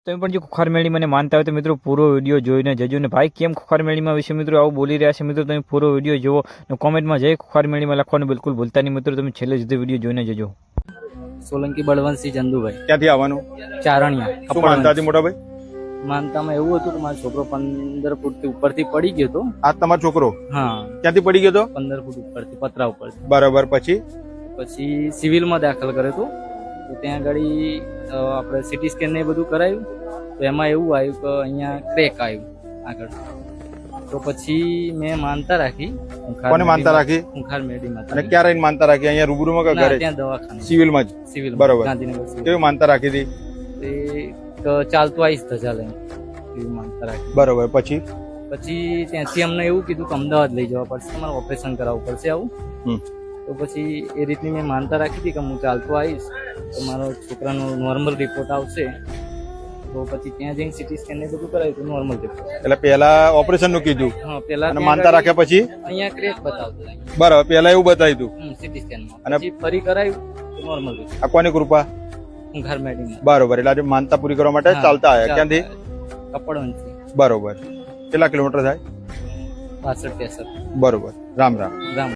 તમે પણ જો ખુખાર મેળીમાં માનતા હોય તો મિત્રો પૂરો વિડીયો જોઈને જજો ને ભાઈ કેમ ખુખાર મેળીમાં વિશે મિત્રો આવું બોલી રહ્યા છે મિત્રો તમે પૂરો વિડીયો જુઓ અને કોમેન્ટમાં જય ખુખાર મેળીમાં લખવાનું બિલકુલ ભૂલતા નહીં મિત્રો તમે છેલ્લે સુધી વિડીયો જોઈને જજો। સોલંકી બળવંતસિંહ ચંદુભાઈ ક્યાંથી આવવાનું? ચારણિયા। શું માનતા હતી મોટા ભાઈ? માનતામાં એવું હતું કે મારો છોકરો 15 ફૂટથી ઉપરથી પડી ગયો હતો। આ તમારો છોકરો હા, ક્યાંથી પડી ગયો હતો? 15 ફૂટ ઉપરથી પતરા ઉપરથી। બરાબર, પછી સિવિલમાં દાખલ કર્યો હતો તો ત્યાં આગળ આપણે સિટી સ્કેન ને એ બધું કરાયું તો એમાં એવું આવ્યું કે અહીંયા ક્રેક આવ્યું આગળ। તો પછી મેં માનતા રાખી। કોને માનતા રાખી? ખુખાર મેડીમાં। અને ક્યારે આવીને માનતા રાખી? અહીંયા રૂબરૂમાં કે ઘરે? ત્યાં દવાખાને સિવિલમાં જ? સિવિલ બરોબર। ગાંધીનગર સિવિલ। કેવી માનતા રાખી હતી? તો ચાલતું આવીશ ધજા લઈને એવી માનતા રાખી। બરોબર, પછી ત્યાંથી અમને એવું કીધું કે અમદાવાદ લઈ જવા પડશે, તમારે ઓપરેશન કરાવવું પડશે આવું। તો પછી એ રીતની મેં માનતા રાખી હતી કે હું ચાલતું આવીશ તો મારો છોકરાનો નોર્મલ રિપોર્ટ આવશે। તો પછી ત્યાં જઈને સિટી સ્કેન ને બધું કરાવ્યું તો નોર્મલ રિપોર્ટ। એટલે પહેલા ઓપરેશન નું કીધું હા, પેલા અને માનતા રાખ્યા પછી અહીંયા ક્રેક બતાવતો બરાબર, પહેલા એવું બતાવ્યું હતું સિટી સ્કેનમાં, અને પછી ફરી કરાયું તો નોર્મલ રિપોર્ટ। આ કોની કૃપા? ખુખાર મેડીમાં। બરોબર, એટલે આજે માનતા પૂરી કરવા માટે ચાલતા આવ્યા। ક્યાંથી? કપડવંશથી। બરોબર, કેટલા કિલોમીટર થાય? 62-63। બરોબર, રામ રામ। રામ।